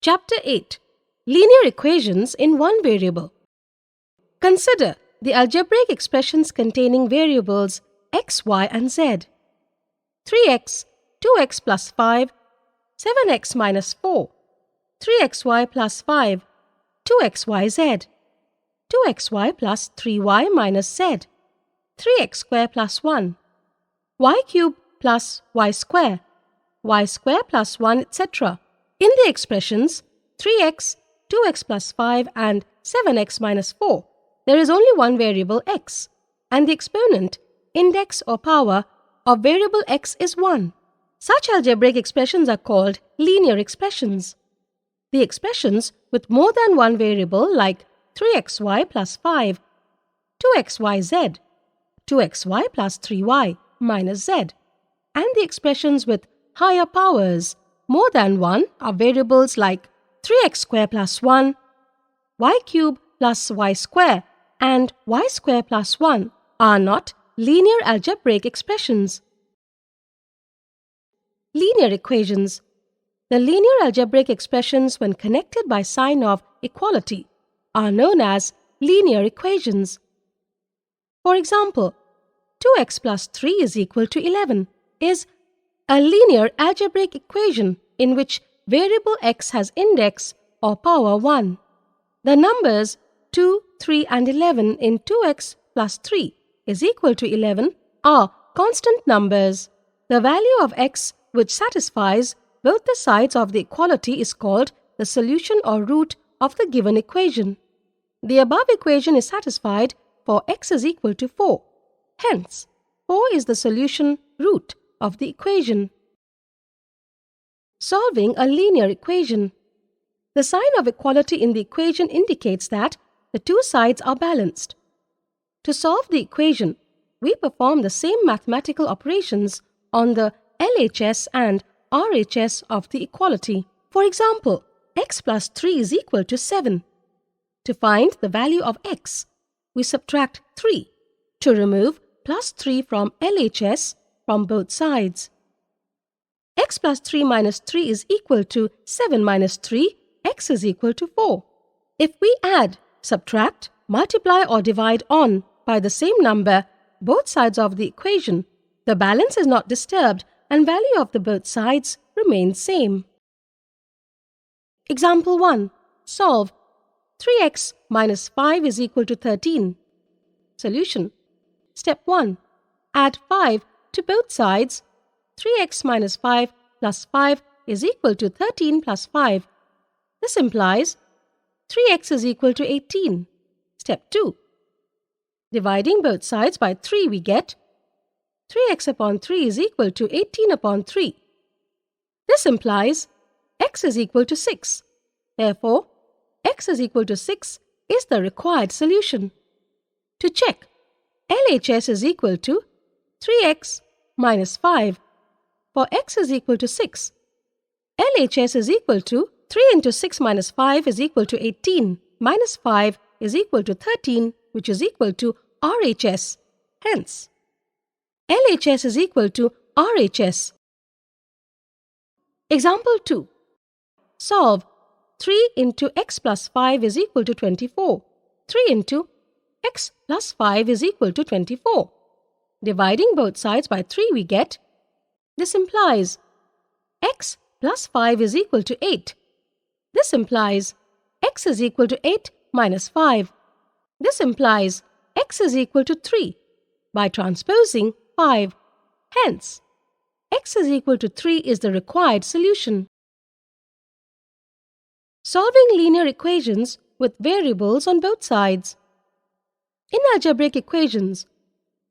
Chapter 8. Linear equations in one variable. Consider the algebraic expressions containing variables x, y, and z. 3x, 2x plus 5, 7x minus 4, 3xy plus 5, 2xyz, 2xy plus 3y minus z, 3x square plus 1, y cube plus y square plus 1, etc. In the expressions 3x, 2x plus 5 and 7x minus 4, there is only one variable x, and the exponent, index or power, of variable x is 1. Such algebraic expressions are called linear expressions. The expressions with more than one variable like 3xy plus 5, 2xyz, 2xy plus 3y minus z, and the expressions with higher powers, more than one, are variables like 3x square plus 1, y cube plus y square, and y square plus 1 are not linear algebraic expressions. Linear equations. The linear algebraic expressions, when connected by sign of equality, are known as linear equations. For example, 2x plus 3 is equal to 11 is a linear algebraic equation in which variable x has index or power 1. The numbers 2, 3 and 11 in 2x plus 3 is equal to 11 are constant numbers. The value of x which satisfies both the sides of the equality is called the solution or root of the given equation. The above equation is satisfied for x is equal to 4. Hence, 4 is the solution root of the equation. Solving a linear equation. The sign of equality in the equation indicates that the two sides are balanced. To solve the equation, we perform the same mathematical operations on the LHS and RHS of the equality. For example, x plus 3 is equal to 7. To find the value of x, we subtract 3 to remove plus 3 from LHS from both sides. X plus 3 minus 3 is equal to 7 minus 3, x is equal to 4. If we add, subtract, multiply or divide on by the same number both sides of the equation, the balance is not disturbed and value of the both sides remains same. Example 1. Solve. 3x minus 5 is equal to 13. Solution. Step 1. Add 5 to both sides. 3x minus 5 plus 5 is equal to 13 plus 5. This implies 3x is equal to 18. Step 2. Dividing both sides by 3 we get 3x upon 3 is equal to 18 upon 3. This implies x is equal to 6. Therefore, x is equal to 6 is the required solution. To check, LHS is equal to 3x minus 5. For x is equal to 6. LHS is equal to 3 into 6 minus 5 is equal to 18. Minus 5 is equal to 13, which is equal to RHS. Hence, LHS is equal to RHS. Example 2. Solve. 3 into x plus 5 is equal to 24. 3 into x plus 5 is equal to 24. Dividing both sides by 3 we get. This implies x plus 5 is equal to 8. This implies x is equal to 8 minus 5. This implies x is equal to 3 by transposing 5. Hence, x is equal to 3 is the required solution. Solving linear equations with variables on both sides. In algebraic equations,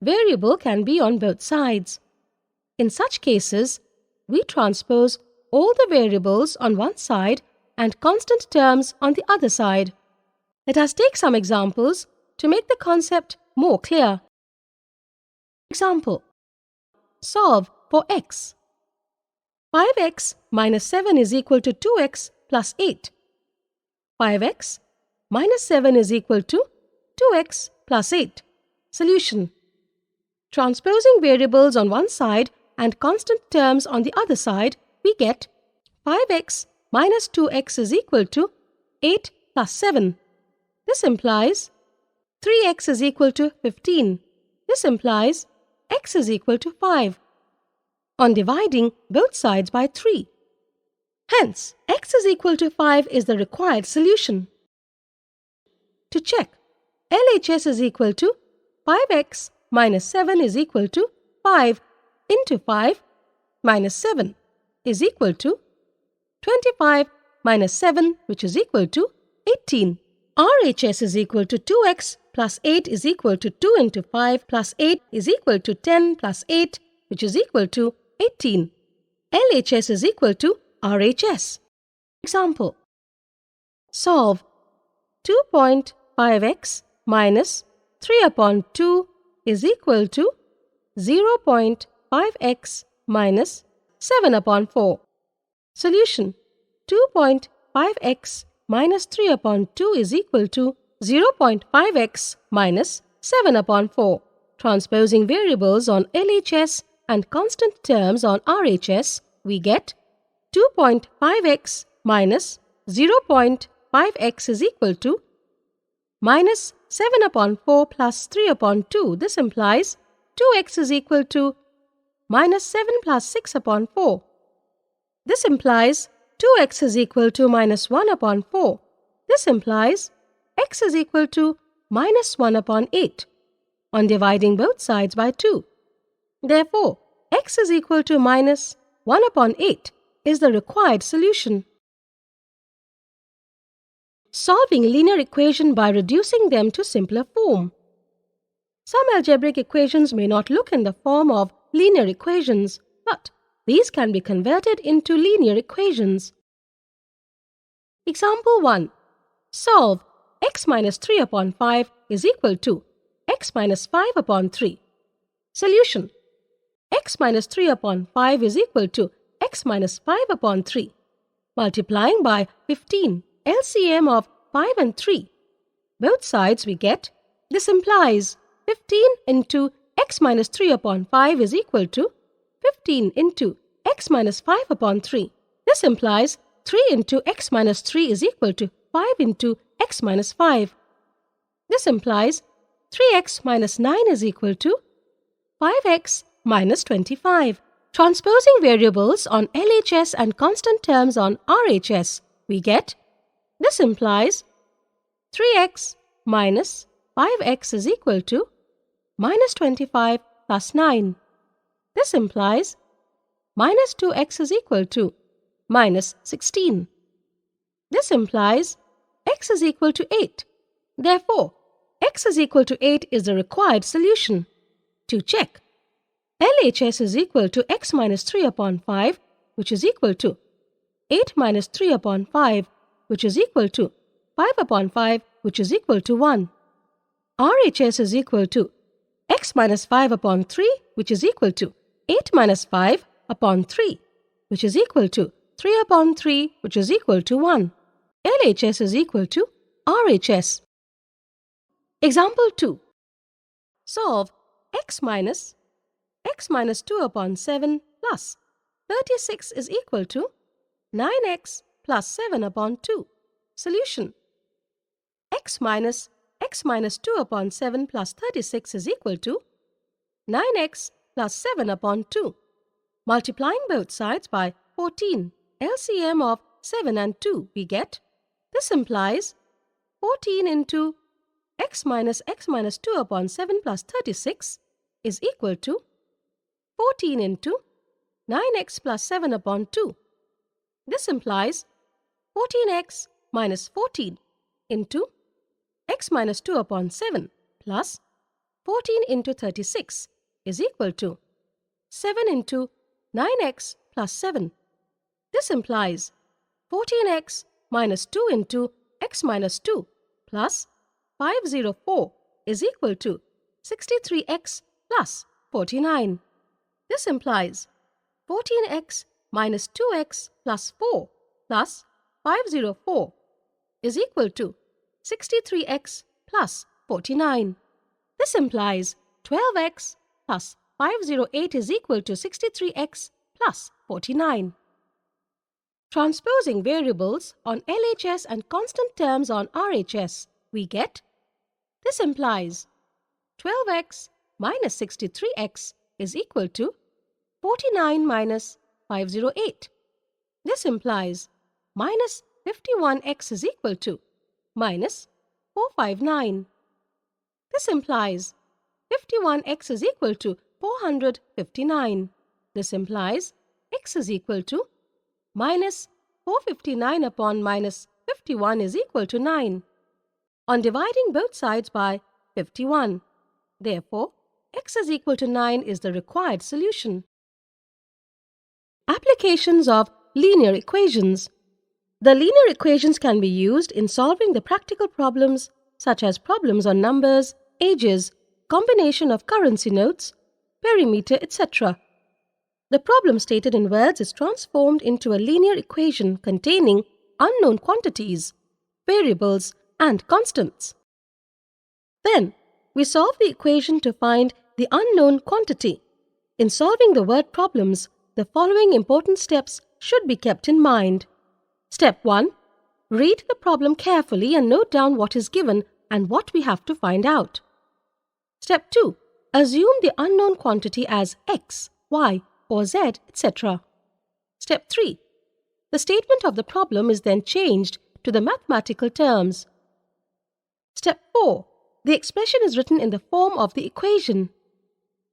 variable can be on both sides. In such cases, we transpose all the variables on one side and constant terms on the other side. Let us take some examples to make the concept more clear. Example. Solve for x. 5x minus 7 is equal to 2x plus 8. 5x minus 7 is equal to 2x plus 8. Solution. Transposing variables on one side and constant terms on the other side, we get 5x minus 2x is equal to 8 plus 7. This implies 3x is equal to 15. This implies x is equal to 5. On dividing both sides by 3. Hence, x is equal to 5 is the required solution. To check, LHS is equal to 5x minus 7 is equal to 5 into 5 minus 7 is equal to 25 minus 7, which is equal to 18. RHS is equal to 2x plus 8 is equal to 2 into 5 plus 8 is equal to 10 plus 8, which is equal to 18. LHS is equal to RHS. Example. Solve 2.5x minus 3 upon 2 is equal to 0.5x minus 7 upon 4. Solution. 2.5x minus 3 upon 2 is equal to 0.5x minus 7 upon 4. Transposing variables on LHS and constant terms on RHS, we get 2.5x minus 0.5x is equal to minus 7 upon 4 plus 3 upon 2. This implies 2x is equal to minus 7 plus 6 upon 4. This implies 2x is equal to minus 1 upon 4. This implies x is equal to minus 1 upon 8 on dividing both sides by 2. Therefore, x is equal to minus 1 upon 8 is the required solution. Solving linear equation by reducing them to simpler form. Some algebraic equations may not look in the form of linear equations, but these can be converted into linear equations. Example 1. Solve x minus 3 upon 5 is equal to x minus 5 upon 3. Solution. X minus 3 upon 5 is equal to x minus 5 upon 3. Multiplying by 15, LCM of 5 and 3. Both sides we get. This implies 15 into x minus 3 upon 5 is equal to 15 into x minus 5 upon 3. This implies 3 into x minus 3 is equal to 5 into x minus 5. This implies 3x minus 9 is equal to 5x minus 25. Transposing variables on LHS and constant terms on RHS, we get. This implies 3x minus 5x is equal to minus 25 plus 9. This implies minus 2x is equal to minus 16. This implies x is equal to 8. Therefore, x is equal to 8 is the required solution. To check, LHS is equal to x minus 3 upon 5, which is equal to 8 minus 3 upon 5, which is equal to 5 upon 5, which is equal to 1. RHS is equal to x minus 5 upon 3, which is equal to 8 minus 5 upon 3, which is equal to 3 upon 3, which is equal to 1. LHS is equal to RHS. Example 2. Solve x minus 2 upon 7 plus 36 is equal to 9x plus 7 upon 2. Solution. X minus 2 upon 7 plus 36 is equal to 9x plus 7 upon 2. Multiplying both sides by 14, LCM of 7 and 2 we get. This implies 14 into x minus 2 upon 7 plus 36 is equal to 14 into 9x plus 7 upon 2. This implies 14x minus 14 into x minus 2 upon 7 plus 14 into 36 is equal to 7 into 9x plus 7. This implies 14x minus 2 into x minus 2 plus 504 is equal to 63x plus 49. This implies 14x minus 2x plus 4 plus 504 is equal to 63x plus 49. This implies 12x plus 508 is equal to 63x plus 49. Transposing variables on LHS and constant terms on RHS, we get, this implies 12x minus 63x is equal to 49 minus 508. This implies minus 51x is equal to minus 459. This implies 51x is equal to 459. This implies x is equal to minus 459 upon minus 51 is equal to 9. On dividing both sides by 51, therefore, x is equal to 9 is the required solution. Applications of linear equations. The linear equations can be used in solving the practical problems such as problems on numbers, ages, combination of currency notes, perimeter, etc. The problem stated in words is transformed into a linear equation containing unknown quantities, variables, and constants. Then, we solve the equation to find the unknown quantity. In solving the word problems, the following important steps should be kept in mind. Step 1. Read the problem carefully and note down what is given and what we have to find out. Step 2. Assume the unknown quantity as x, y, or z, etc. Step 3. The statement of the problem is then changed to the mathematical terms. Step 4. The expression is written in the form of the equation.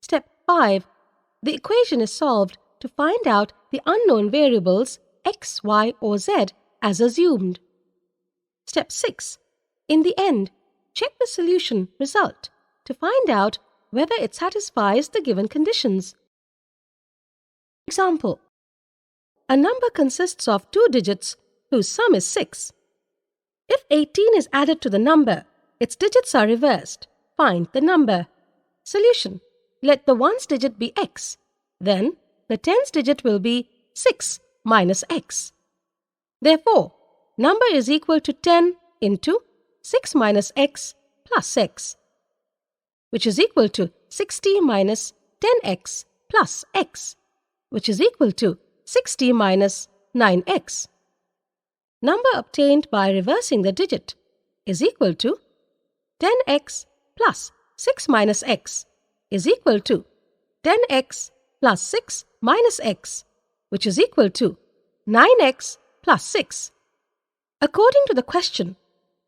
Step 5. The equation is solved to find out the unknown variables x, y, or z as assumed. Step 6. In the end, check the solution result to find out whether it satisfies the given conditions. Example. A number consists of two digits whose sum is 6. If 18 is added to the number, its digits are reversed. Find the number. Solution. Let the ones digit be x. Then, the tens digit will be 6 minus x. Therefore, number is equal to 10 into 6 minus x plus x, which is equal to 60 minus 10x plus x, which is equal to 60 minus 9x. Number obtained by reversing the digit is equal to 10x plus 6 minus x is equal to 10x plus 6 minus x, which is equal to 9x plus 6. According to the question,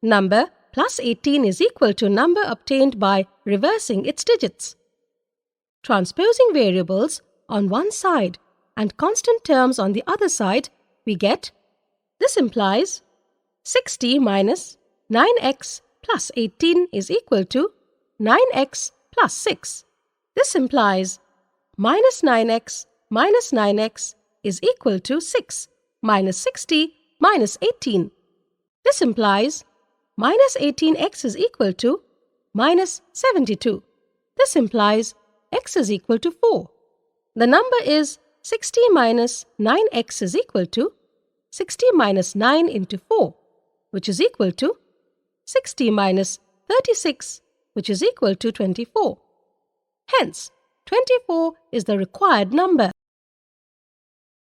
number plus 18 is equal to number obtained by reversing its digits. Transposing variables on one side and constant terms on the other side, we get, this implies 60 minus 9x plus 18 is equal to 9x plus 6. This implies minus 9x is equal to 6 minus 60 minus 18. This implies minus 18x is equal to minus 72. This implies x is equal to 4. The number is 60 minus 9x is equal to 60 minus 9 into 4, which is equal to 60 minus 36, which is equal to 24. Hence, 24 is the required number.